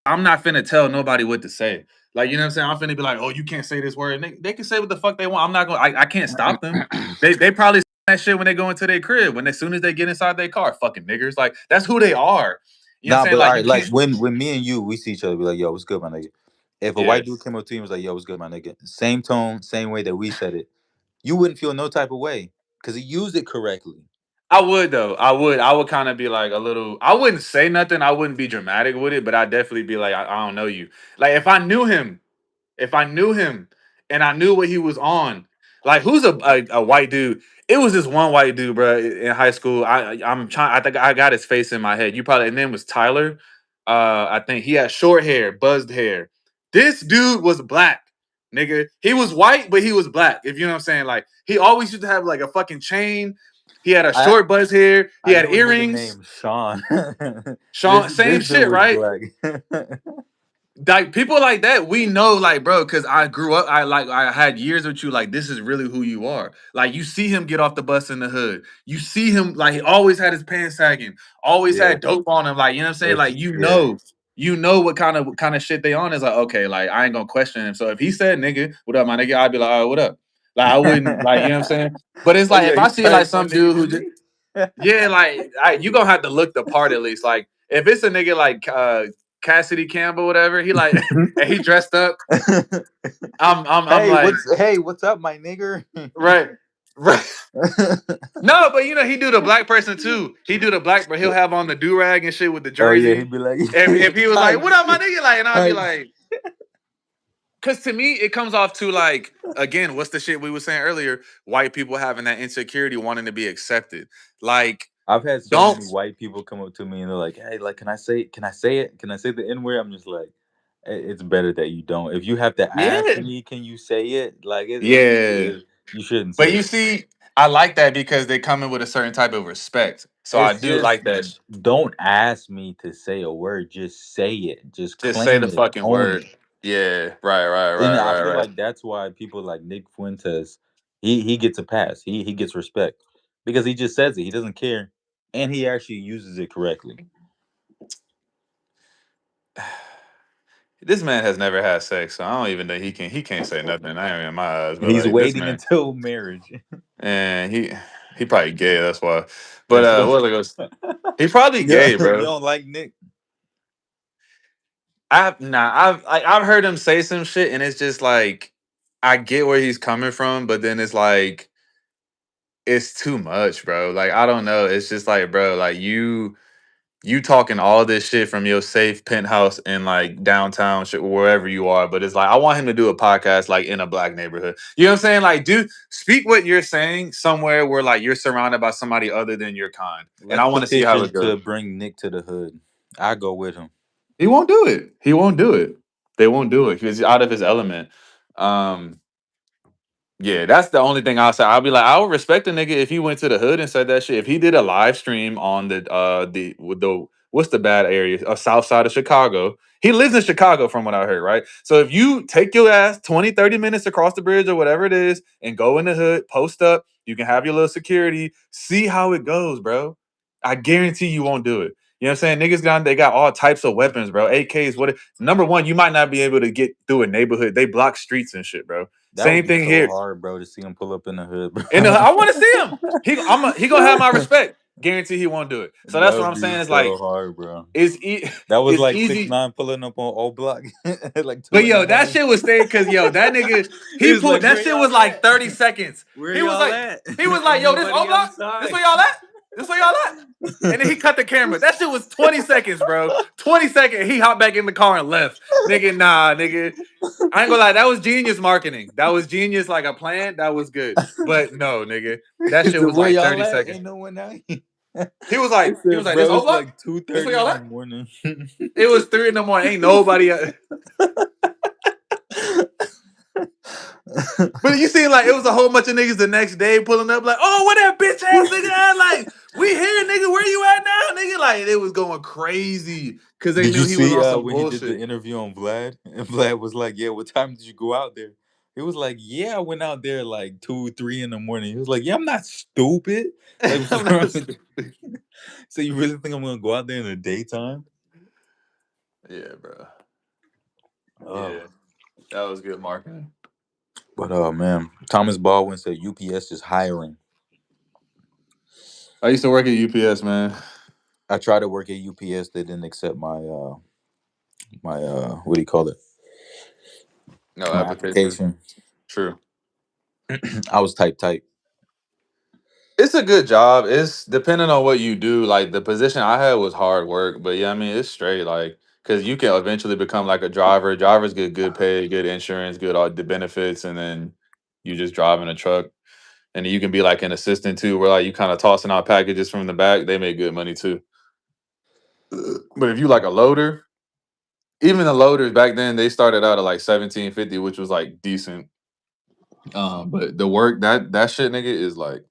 I'm not finna tell nobody what to say. Like, you know what I'm saying? I'm finna be like, oh, you can't say this word. And they can say what the fuck they want. I'm not gonna I can't stop them. They probably say that shit when they go into their crib, when as soon as they get inside their car, fucking niggers. Like, that's who they are. You know what I'm Nah, saying? but all Like you right, like can't when me and you we see each other, be like, "Yo, what's good, my nigga?" If a Yeah. white dude came up to you and was like, "Yo, what's good, my nigga?" Same tone, same way that we said it, you wouldn't feel no type of way because he used it correctly. I would though. I would kind of be like a little. I wouldn't say nothing. I wouldn't be dramatic with it, but I'd definitely be like, I don't know you. Like if I knew him and I knew what he was on, like who's a white dude? It was this one white dude, bro, in high school. I'm trying. I think I got his face in my head. You probably. And then was Tyler. I think he had short hair, buzzed hair. This dude was black, nigga. He was white, but he was black. If you know what I'm saying. Like he always used to have like a fucking chain. He had a I short buzz hair. He I had know a nigga earrings. named Sean. Sean, same This dude shit, was right? black. Like people like that, we know, like, bro, because I grew up, I had years with you, like, this is really who you are. Like, you see him get off the bus in the hood. You see him, like, he always had his pants sagging, always Yeah, had dope on him, like, you know what I'm saying? it's Like, yeah. you know what kind of shit they on is like, okay, like, I ain't gonna question him. So if he said nigga, what up, my nigga, I'd be like, all right, what up? Like, I wouldn't, like, you know what I'm saying? But it's Hey, like yo, if I he see probably like more some nigga dude who than just me. yeah, like you gonna have to look the part at least. Like if it's a nigga like Cassidy Campbell, whatever, he like and he dressed up. I'm like Hey, what's up, my nigger? right, right. No, but you know he do the black person too. He do the black, but he'll have on the do rag and shit with the Oh yeah, jersey. he'd be like If he was like, type "What up, my shit, nigga?" Like, and I'd be type. like, because to me it comes off to like again, what's the shit we were saying earlier? White people having that insecurity, wanting to be accepted. Like, I've had so don't many white people come up to me and they're like, "Hey, like, can I say? Can I say it? Can I say the N word?" I'm just like, It's better that you don't. If you have to ask yeah, me, can you say it? Like, it yeah. really is. You shouldn't But say you it. see, I like that because they come in with a certain type of respect. So I It's do just like that. don't ask me to say a word. Just say it. Just Just say claim the it. fucking Own it. word. Yeah, right, right, And right, I right, feel right. like that's why people like Nick Fuentes, he gets a pass. He gets respect because he just says it. He doesn't care, and he actually uses it correctly. This man has never had sex, so I don't even think he can't say nothing. I am in my eyes, but He's like this waiting man, until marriage. and he probably gay. That's why. But That's what. what was it goes? He probably Yeah, gay, you bro. don't like Nick. I've heard him say some shit, and it's just like I get where he's coming from, but then it's like it's too much, bro. Like I don't know. It's just like, bro, like you talking all this shit from your safe penthouse in like downtown shit wherever you are, but it's like I want him to do a podcast like in a black neighborhood. You know what I'm saying? Like, dude, speak what you're saying somewhere where like you're surrounded by somebody other than your kind, and Let's I want to see how petition it goes. to bring Nick to the hood. I go with him. He won't do it. He won't do it. They won't do it. He's out of his element. Um, Yeah, that's the only thing I'll say. I'll be like, I would respect a nigga if he went to the hood and said that shit. If he did a live stream on the with the what's the bad area, south side of Chicago. He lives in Chicago from what I heard, right? So if you take your ass 20, 30 minutes across the bridge or whatever it is and go in the hood, post up, you can have your little security, see how it goes, bro. I guarantee you won't do it. You know what I'm saying? Niggas they got all types of weapons, bro. AKs, what number one, you might not be able to get through a neighborhood. They block streets and shit, bro. That would Same be thing so here. hard, bro, to see him pull up in the hood, bro. And I want to see him. He gonna have my respect. Guarantee he won't do it. So That that's what would I'm be saying. Is so like hard, bro. it's That was it's like six easy. nine pulling up on O Block at like two But in the yo, that morning. shit was staying because yo, that nigga He he was pulled like, that "Where shit was y'all like at? 30 seconds. Where He was y'all like at?" he was like, Ain't yo, this O nobody block, this outside. where y'all at? This where y'all at? And then he cut the camera. That shit was 20 seconds, bro. 20 seconds. He hopped back in the car and left. Nigga, nah, nigga. I ain't gonna lie, that was genius marketing. That was genius, like a plan. That was good. But no, nigga, that He shit said, was "Where like y'all 30 at? seconds. Ain't no one out." He He was said, like, this "Bro, O it's block? like two This where thirty y'all in the at? morning." It was 3 in the morning. Ain't nobody. But you see, like it was a whole bunch of niggas the next day pulling up, like, oh, what that bitch ass nigga at? Like, we here, nigga. Where you at now, nigga? Like, it was going crazy because they Did you knew he was see on some when he did the bullshit. interview on Vlad? And Vlad was like, "Yeah, what time did you go out there?" He was like, "Yeah, I went out there like 2, 3 in the morning." He was like, "Yeah, I'm not stupid. Like, what's I'm wrong not with stupid. you?" So you really think I'm gonna go out there in the daytime? Yeah, bro. Oh, Yeah, that was good marketing. but man, Thomas Baldwin said UPS is hiring. I used to work at UPS, man. I tried to work at UPS. They didn't accept my what do you call it? No My application. application. True. I was type. It's a good job. It's depending on what you do. Like the position I had was hard work, but yeah, I mean it's straight. Like because you can eventually become like a driver. Drivers get good pay, good insurance, good all the benefits, and then you just driving a truck. And then you can be like an assistant too, where like you kind of tossing out packages from the back. They make good money too. But if you like a loader, even the loaders back then they started out at like 1750, which was like decent. But the work that shit nigga is like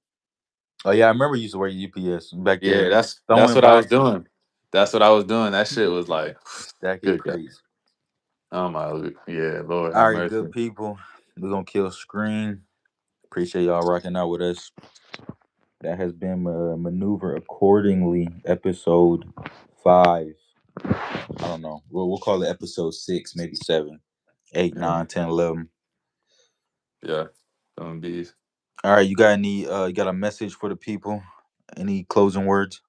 Oh yeah, I remember you used to work at UPS back yeah, there, that's throwing what I was boxes, doing. That's what I was doing. That shit was like stacking good God. crates. Oh my yeah, Lord have All right, mercy. good people. We're gonna kill screen. Appreciate y'all rocking out with us. That has been maneuver accordingly. Episode 5. I don't know. We'll call it episode 6, maybe 7, 8, Yeah. 9, 10, 11. Yeah. Bees. All right, you got you got a message for the people? Any closing words?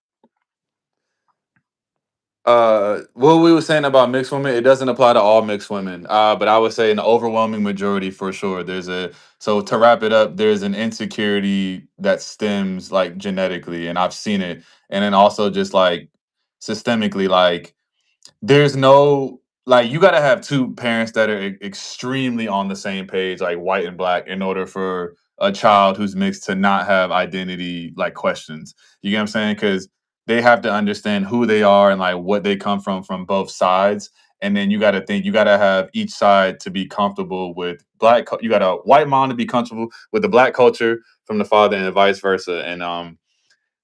What we were saying about mixed women, it doesn't apply to all mixed women. But I would say an overwhelming majority for sure. So to wrap it up, there's an insecurity that stems like genetically, and I've seen it, and then also just like systemically, like there's no like you got to have two parents that are extremely on the same page, like white and black, in order for a child who's mixed to not have identity like questions. You get what I'm saying? Because they have to understand who they are and like what they come from both sides. And then you got to think you got to have each side to be comfortable with you got a white mom to be comfortable with the black culture from the father and vice versa. And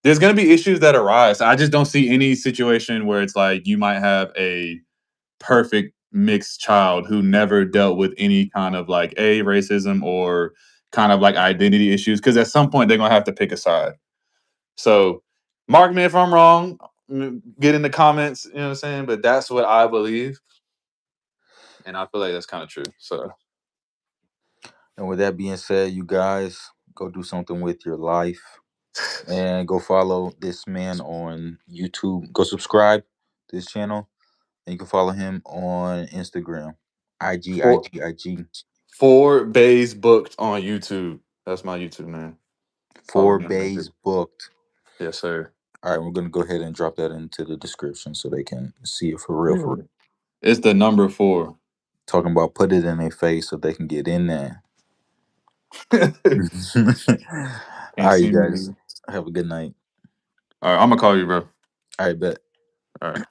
there's going to be issues that arise. I just don't see any situation where it's like you might have a perfect mixed child who never dealt with any kind of like racism or kind of like identity issues because at some point they're going to have to pick a side. So mark me if I'm wrong, get in the comments, you know what I'm saying? But that's what I believe. And I feel like that's kind of true. So And with that being said, you guys go do something with your life and go follow this man on YouTube. Go subscribe to this channel, and you can follow him on Instagram, IG, four, IG, IG. 4 bays booked on YouTube. That's my YouTube name. Follow 4 me on that bays shit. booked. Yes, sir. All right, we're gonna go ahead and drop that into the description so they can see it for real. For Yeah. It's the number 4. talking about put it in their face so they can get in there. Can't All right, you see guys me. have a good night. All right, I'm gonna call you, bro. All right, bet. All right.